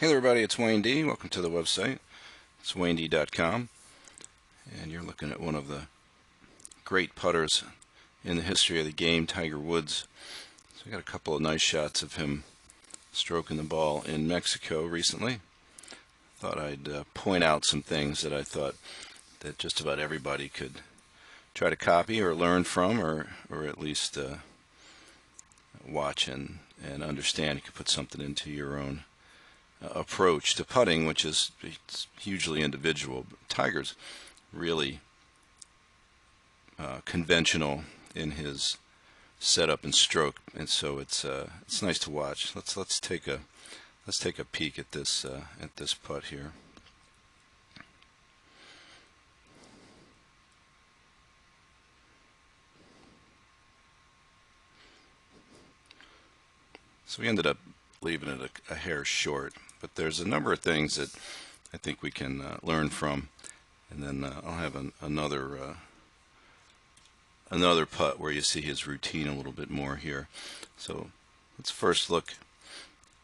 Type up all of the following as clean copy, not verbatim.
Hey there everybody, it's Wayne D. Welcome to the website. It's WayneD.com, and you're looking at one of the great putters in the history of the game, Tiger Woods. So I got a couple of nice shots of him stroking the ball in Mexico recently. Thought I'd point out some things that I thought that just about everybody could try to copy or learn from, or at least watch and understand. You could put something into your own approach to putting, which is hugely individual. Tiger's really conventional in his setup and stroke, and so it's nice to watch. Let's take a peek at this putt here. So we ended up leaving it a hair short, but there's a number of things that I think we can learn from, and then I'll have another putt where you see his routine a little bit more here. So let's first look.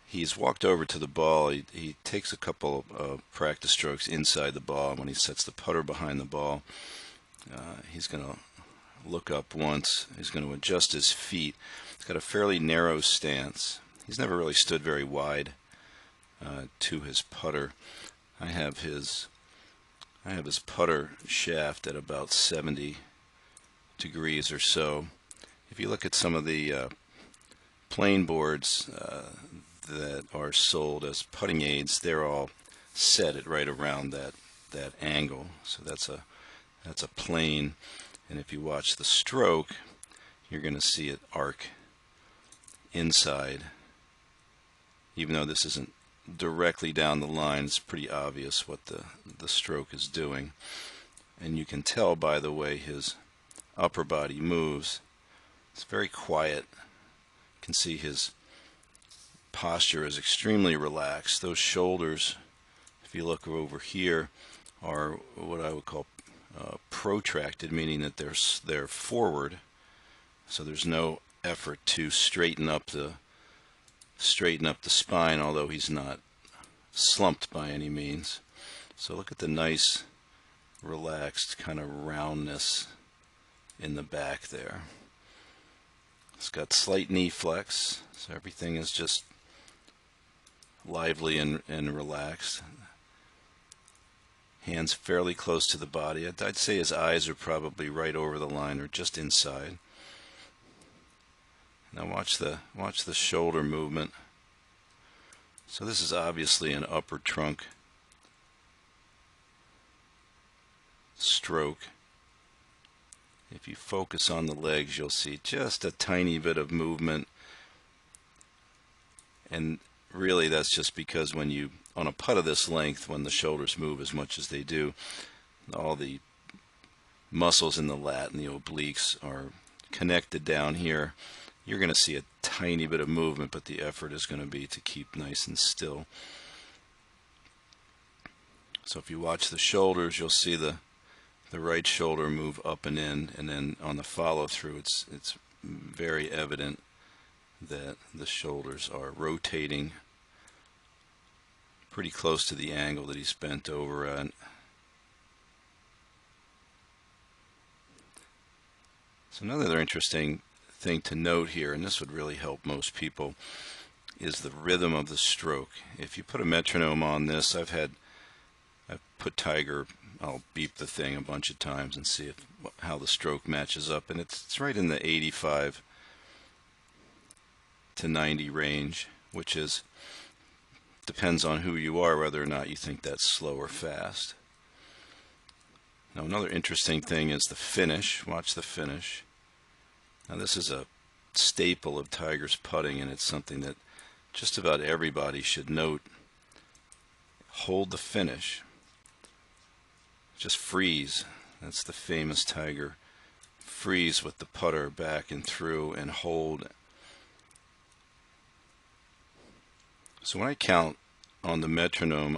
He's walked over to the ball. He takes a couple of practice strokes inside the ball. When he sets the putter behind the ball, he's going to look up once. He's going to adjust his feet. He's got a fairly narrow stance. He's never really stood very wide to his putter. I have his putter shaft at about 70 degrees or so. If you look at some of the plain boards that are sold as putting aids, they're all set at right around that angle. So that's a plane, and if you watch the stroke, you're going to see it arc inside. Even though this isn't directly down the line, it's pretty obvious what the stroke is doing, and you can tell by the way his upper body moves. It's very quiet. You can see his posture is extremely relaxed. Those shoulders, if you look over here, are what I would call protracted, meaning that they're forward. So there's no effort to straighten up the spine, although he's not slumped by any means. So look at the nice, relaxed kind of roundness in the back there. It's got slight knee flex, so everything is just lively and relaxed. Hands fairly close to the body. I'd say his eyes are probably right over the line or just inside. Now watch the shoulder movement. So this is obviously an upper trunk stroke. If you focus on the legs, you'll see just a tiny bit of movement, and really that's just because when you, on a putt of this length, when the shoulders move as much as they do, all the muscles in the lat and the obliques are connected down here. You're going to see a tiny bit of movement, but the effort is going to be to keep nice and still. So if you watch the shoulders, you'll see the right shoulder move up and in, and then on the follow through, it's very evident that the shoulders are rotating pretty close to the angle that he's bent over at. So another interesting thing to note here, and this would really help most people, is the rhythm of the stroke. If you put a metronome on this, I've put Tiger, I'll beep the thing a bunch of times and see how the stroke matches up, and it's right in the 85 to 90 range, which depends on who you are whether or not you think that's slow or fast. Now another interesting thing is the finish. Watch the finish. Now this is a staple of Tiger's putting, and it's something that just about everybody should note. Hold the finish. Just freeze. That's the famous Tiger freeze with the putter back and through, and hold. So when I count on the metronome,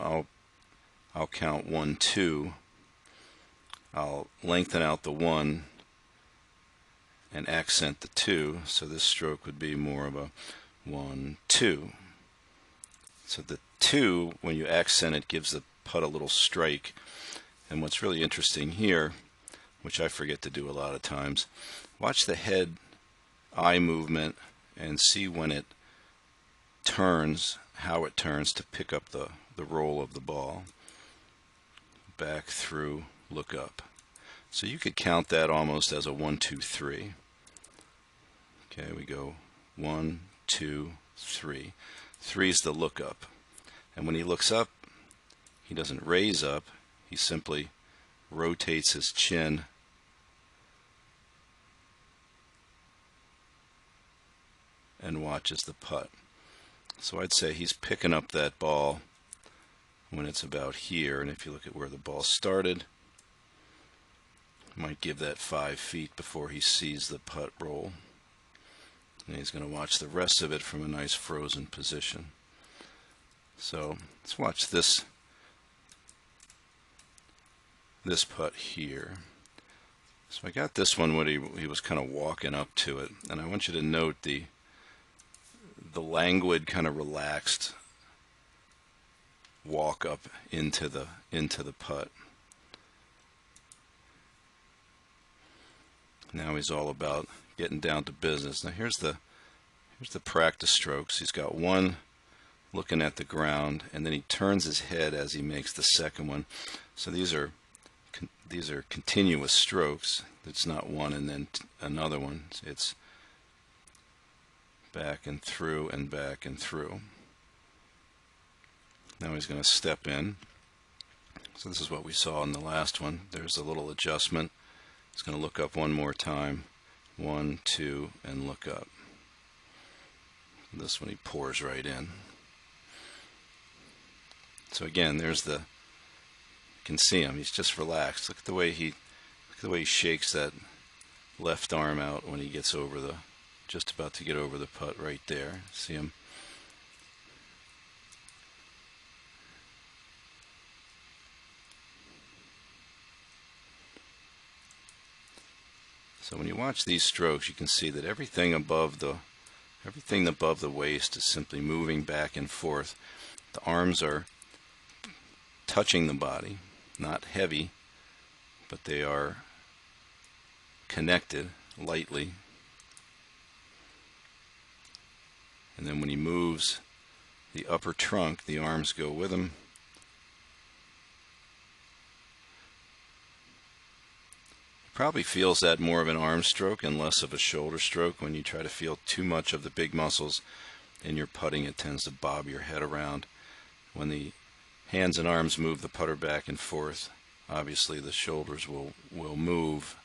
I'll count 1, 2. I'll lengthen out the 1 and accent the 2, so this stroke would be more of a 1, 2. So that 2, when you accent it, gives the putt a little strike. And what's really interesting here, which I forget to do a lot of times, watch the head eye movement and see when it turns, how it turns to pick up the roll of the ball. Back, through, look up. So you could count that almost as a 1, 2, 3. Okay, we go 1, 2, 3. 3 is the look up. And when he looks up, he doesn't raise up, he simply rotates his chin and watches the putt. So I'd say he's picking up that ball when it's about here, and if you look at where the ball started, might give that 5 feet before he sees the putt roll. And he's going to watch the rest of it from a nice frozen position. So let's watch this putt here. So I got this one when he was kind of walking up to it, and I want you to note the languid, kind of relaxed walk up into the putt. Now he's all about getting down to business. Now here's the practice strokes. He's got one looking at the ground, and then he turns his head as he makes the second one. So these are continuous strokes. It's not one and then another one. It's back and through and back and through. Now he's going to step in. So this is what we saw in the last one. There's a little adjustment. He's going to look up one more time. 1, 2, and look up. This one he pours right in. So again, there's you can see him. He's just relaxed. Look at the way he shakes that left arm out when he gets over just about to get over the putt right there. See him? So when you watch these strokes, you can see that everything above the waist is simply moving back and forth. The arms are touching the body, not heavy, but they are connected lightly. And then when he moves the upper trunk, the arms go with him. Probably feels that more of an arm stroke and less of a shoulder stroke. When you try to feel too much of the big muscles in your putting, it tends to bob your head around. When the hands and arms move the putter back and forth, obviously the shoulders will move.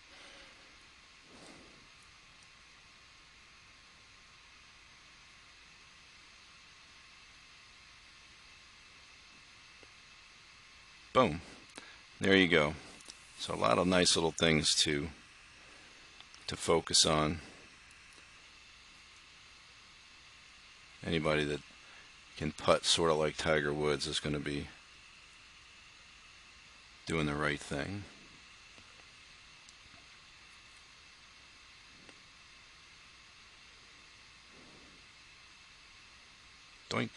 Boom. There you go. So a lot of nice little things to focus on. Anybody that can putt sort of like Tiger Woods is going to be doing the right thing. Doink.